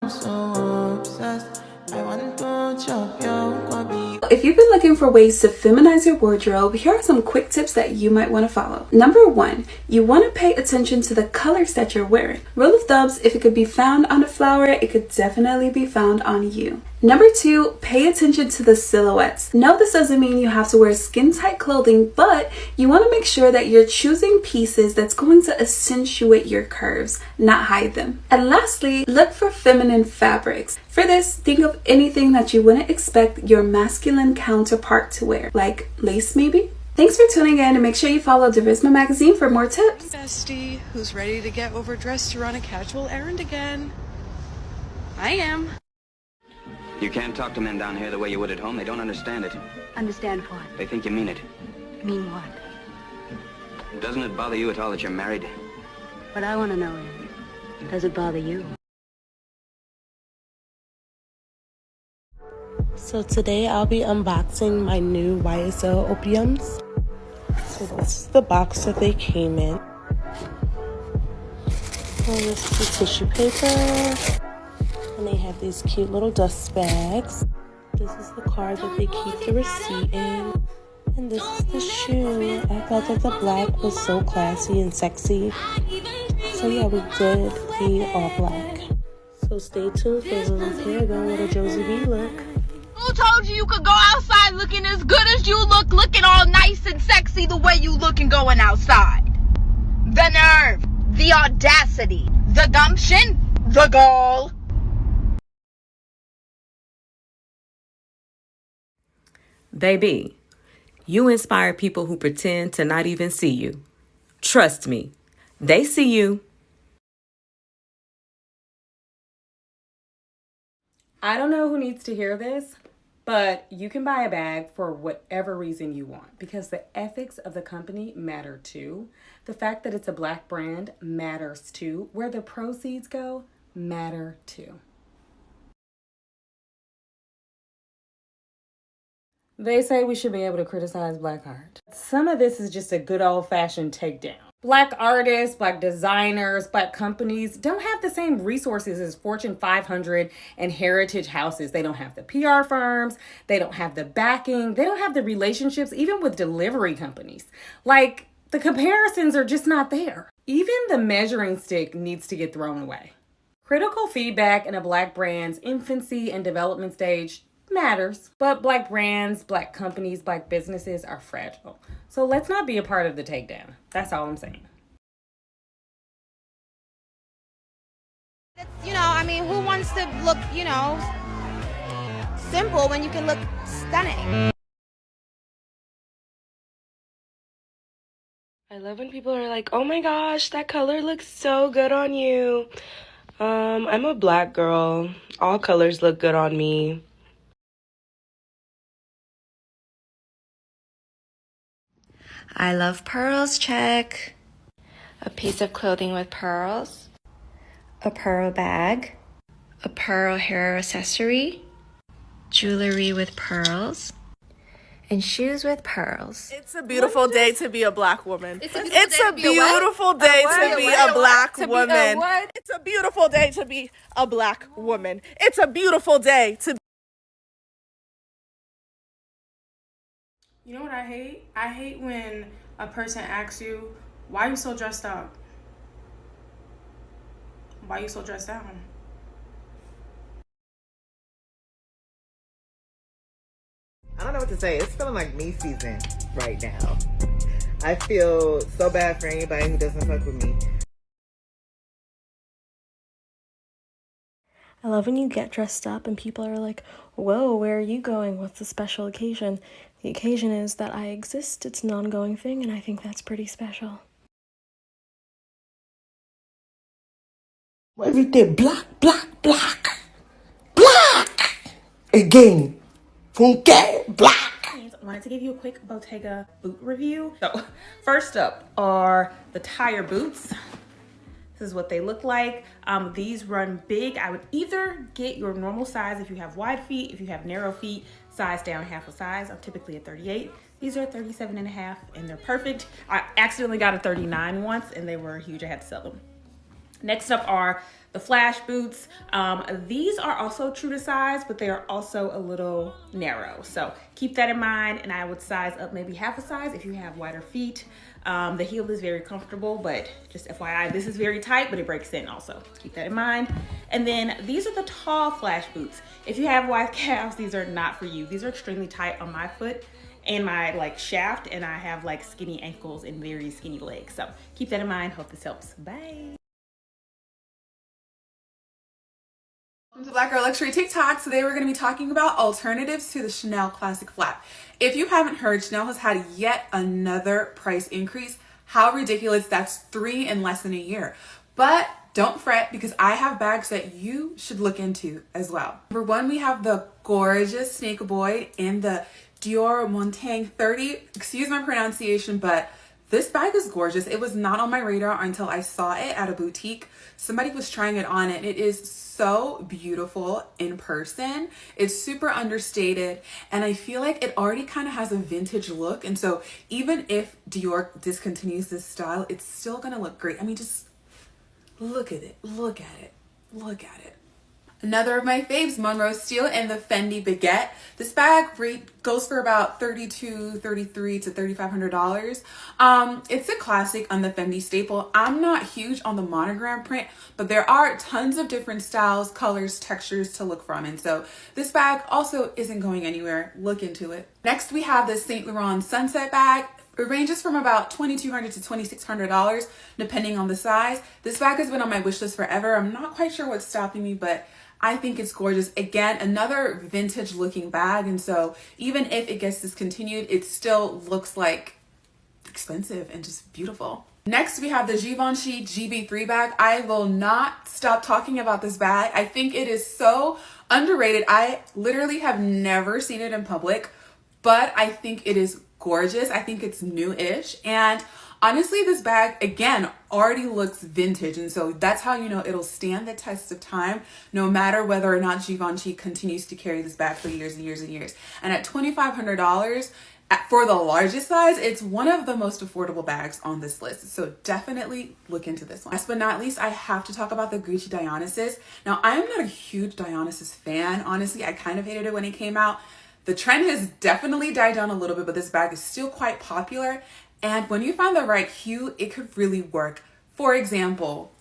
So obsessed, I want to chop your kwabi. If you've been looking for ways to feminize your wardrobe, here are some quick tips that you might want to follow. Number 1, you want to pay attention to the colors that you're wearing. Rule of thumbs, if it could be found on a flower, it could definitely be found on you. Number 2, pay attention to the silhouettes. No, this doesn't mean you have to wear skin-tight clothing, but you want to make sure that you're choosing pieces that's going to accentuate your curves, not hide them. And lastly, look for feminine fabrics. For this, think of anything that you wouldn't expect your masculine counterpart to wear, like lace maybe? Thanks for tuning in, and make sure you follow Charisma Magazine for more tips. Bestie, who's ready to get overdressed to run a casual errand again? I am. You can't talk to men down here the way you would at home. They don't understand it. Understand what? They think you mean it. Mean what? Doesn't it bother you at all that you're married? What I want to know is, does it bother you? So today I'll be unboxing my new YSL opiums. So this is the box that they came in. So this is the tissue paper. And they have these cute little dust bags. This is the card that they keep the receipt in. And this is the shoe. I thought that the black was so classy and sexy. So yeah, we did the all black. So stay tuned for when we pair them with a Josie B look. Who told you you could go outside looking as good as you look, looking all nice and sexy the way you looking going outside? The nerve, the audacity, the gumption, the gall. Baby, you inspire people who pretend to not even see you. Trust me, they see you. I don't know who needs to hear this, but you can buy a bag for whatever reason you want because the ethics of the company matter too. The fact that it's a Black brand matters too. Where the proceeds go matter too. They say we should be able to criticize Black art. Some of this is just a good old-fashioned takedown. Black artists, Black designers, Black companies don't have the same resources as Fortune 500 and heritage houses. They don't have the PR firms. They don't have the backing. They don't have the relationships, even with delivery companies. Like, the comparisons are just not there. Even the measuring stick needs to get thrown away. Critical feedback in a Black brand's infancy and development stage matters, but Black brands, Black companies, Black businesses are fragile. So let's not be a part of the takedown. That's all I'm saying. You know, I mean, who wants to look, you know, simple when you can look stunning? I love when people are like, oh my gosh, that color looks so good on you. I'm a Black girl. All colors look good on me. I love pearls, check. A piece of clothing with pearls. A pearl bag. A pearl hair accessory. Jewelry with pearls. And shoes with pearls. It's a beautiful day to be a Black woman. It's a beautiful day to be a Black woman. It's a beautiful day to be a Black woman. It's a beautiful day to be. You know what I hate? I hate when a person asks you, why are you so dressed up? Why are you so dressed down? I don't know what to say. It's feeling like me season right now. I feel so bad for anybody who doesn't fuck with me. I love when you get dressed up and people are like, whoa, where are you going? What's the special occasion? The occasion is that I exist. It's an ongoing thing, and I think that's pretty special. Every day, black. Again, funky, black. I wanted to give you a quick Bottega boot review. So, first up are the tire boots. This is what they look like. These run big. I would either get your normal size if you have wide feet. If you have narrow feet, size down half a size. I'm typically a 38. These are 37 and a half, and they're perfect. I accidentally got a 39 once, and they were huge. I had to sell them. Next up are The flash boots, these are also true to size, but they are also a little narrow. So keep that in mind, and I would size up maybe half a size if you have wider feet. The heel is very comfortable, but just FYI, this is very tight, but it breaks in also. Keep that in mind. And then these are the tall flash boots. If you have wide calves, these are not for you. These are extremely tight on my foot and my like shaft, and I have like skinny ankles and very skinny legs. So keep that in mind. Hope this helps. Bye. Welcome to Black Girl Luxury TikTok. Today we're going to be talking about alternatives to the Chanel Classic Flap. If you haven't heard, Chanel has had yet another price increase. How ridiculous. That's 3 in less than a year. But don't fret, because I have bags that you should look into as well. Number one, we have the gorgeous Snake Boy in the Dior Montaigne 30. Excuse my pronunciation, but this bag is gorgeous. It was not on my radar until I saw it at a boutique. Somebody was trying it on, and it is so beautiful in person. It's super understated, and I feel like it already kind of has a vintage look. And so even if Dior discontinues this style, it's still gonna look great. I mean, just look at it, look at it, look at it. Another of my faves, Monroe Steel and the Fendi Baguette. This bag goes for about $3,200, $3,300 to $3,500. It's a classic on the Fendi staple. I'm not huge on the monogram print, but there are tons of different styles, colors, textures to look from. And so this bag also isn't going anywhere. Look into it. Next, we have the Saint Laurent Sunset bag. It ranges from about $2,200 to $2,600, depending on the size. This bag has been on my wish list forever. I'm not quite sure what's stopping me, but I think it's gorgeous. Again, another vintage looking bag. And so even if it gets discontinued, it still looks like expensive and just beautiful. Next, we have the Givenchy Gb3 bag. I will not stop talking about this bag. I think it is so underrated. I literally have never seen it in public, but I think it is gorgeous. I think it's new-ish. And honestly, this bag, again, already looks vintage. And so that's how you know it'll stand the test of time, no matter whether or not Givenchy continues to carry this bag for years and years and years. And at $2,500, for the largest size, it's one of the most affordable bags on this list. So definitely look into this one. Last but not least, I have to talk about the Gucci Dionysus. Now, I'm not a huge Dionysus fan. Honestly, I kind of hated it when it came out. The trend has definitely died down a little bit, but this bag is still quite popular. And when you find the right hue, it could really work. For example,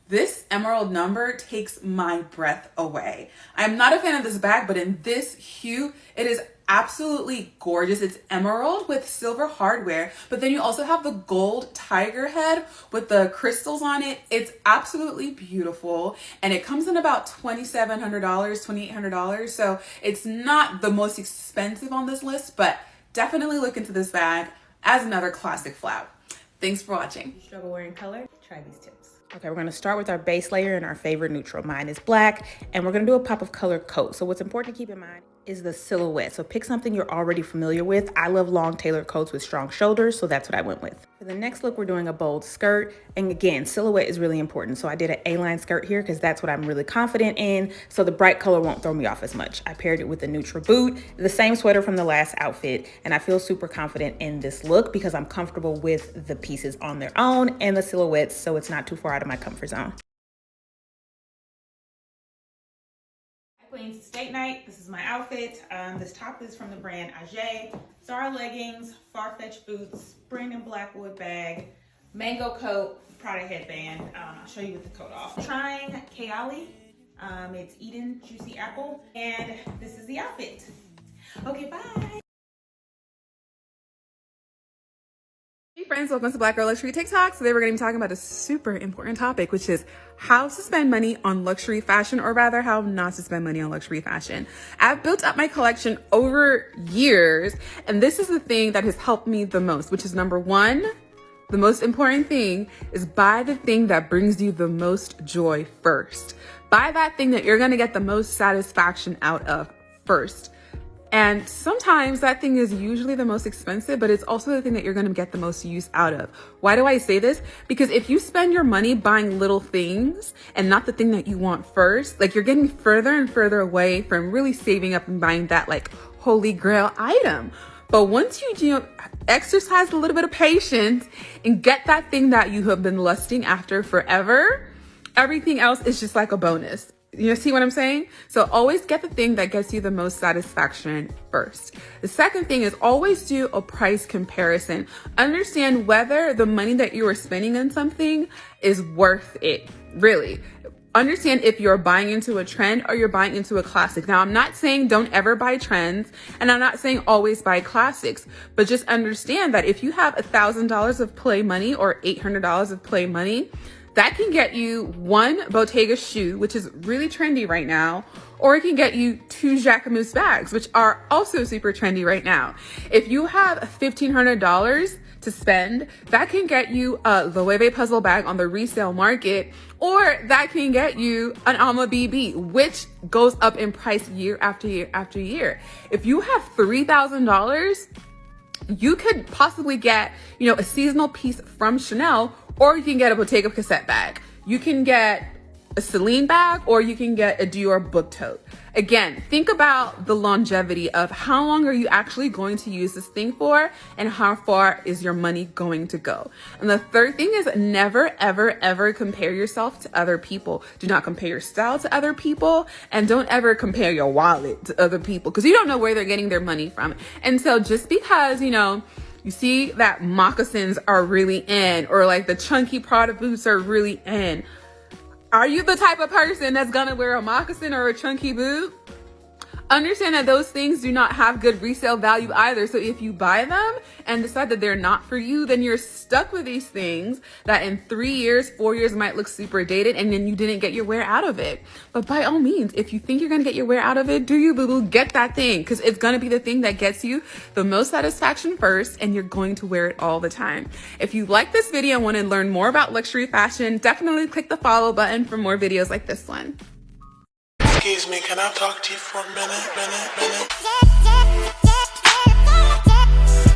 this emerald number takes my breath away. I'm not a fan of this bag, but in this hue, it is absolutely gorgeous. It's emerald with silver hardware, but then you also have the gold tiger head with the crystals on it. It's absolutely beautiful, and it comes in about $2,700, $2,800. So it's not the most expensive on this list, but definitely look into this bag as another classic flap. Thanks for watching. Struggle wearing color? Try these tips. Okay, we're gonna start with our base layer and our favorite neutral. Mine is black, and we're gonna do a pop of color coat. So what's important to keep in mind is the silhouette. So pick something you're already familiar with. I love long tailored coats with strong shoulders, so that's what I went with. For the next look, we're doing a bold skirt. And again, silhouette is really important. So I did an A-line skirt here because that's what I'm really confident in. So the bright color won't throw me off as much. I paired it with a neutral boot, the same sweater from the last outfit. And I feel super confident in this look because I'm comfortable with the pieces on their own and the silhouettes, so it's not too far out of my comfort zone. Queens, date night. This is my outfit. This top is from the brand Ajay. Zara leggings, Farfetch boots, Spring and Blackwood bag, mango coat, Prada headband. I'll show you with the coat off. Trying Kayali. It's Eden Juicy Apple, and this is the outfit. Okay, bye. Hey friends, welcome to Black Girl Luxury TikTok. Today we're going to be talking about a super important topic, which is how to spend money on luxury fashion, or rather how not to spend money on luxury fashion. I've built up my collection over years, and this is the thing that has helped me the most, which is number one, the most important thing is buy the thing that brings you the most joy first. Buy that thing that you're going to get the most satisfaction out of first. And sometimes that thing is usually the most expensive, but it's also the thing that you're going to get the most use out of. Why do I say this? Because if you spend your money buying little things and not the thing that you want first, like you're getting further and further away from really saving up and buying that like holy grail item. But once you exercise a little bit of patience and get that thing that you have been lusting after forever, Everything else is just like a bonus. You see what I'm saying? So always get the thing that gets you the most satisfaction first. The second thing is always do a price comparison. Understand whether the money that you are spending on something is worth it, really. Understand if you're buying into a trend or you're buying into a classic. Now, I'm not saying don't ever buy trends, and I'm not saying always buy classics, but just understand that if you have $1,000 of play money or $800 of play money, that can get you one Bottega shoe, which is really trendy right now, or it can get you 2 Jacquemus bags, which are also super trendy right now. If you have $1,500 to spend, that can get you a Loewe puzzle bag on the resale market, or that can get you an Alma BB, which goes up in price year after year after year. If you have $3,000, you could possibly get, a seasonal piece from Chanel, or you can get a Bottega cassette bag. You can get a Celine bag, or you can get a Dior book tote. Again, think about the longevity of how long are you actually going to use this thing for, and how far is your money going to go. And the third thing is never, ever, ever compare yourself to other people. Do not compare your style to other people, and don't ever compare your wallet to other people, because you don't know where they're getting their money from. And so just because, you see that moccasins are really in, or like the chunky Prada boots are really in, are you the type of person that's gonna wear a moccasin or a chunky boot? Understand that those things do not have good resale value either. So if you buy them and decide that they're not for you, then you're stuck with these things that in 3 years, 4 years might look super dated, and then you didn't get your wear out of it. But by all means, if you think you're gonna get your wear out of it, do you, boo-boo? Get that thing, because it's gonna be the thing that gets you the most satisfaction first, and you're going to wear it all the time. If you like this video and want to learn more about luxury fashion, definitely click the follow button for more videos like this one. Excuse me, can I talk to you for a minute?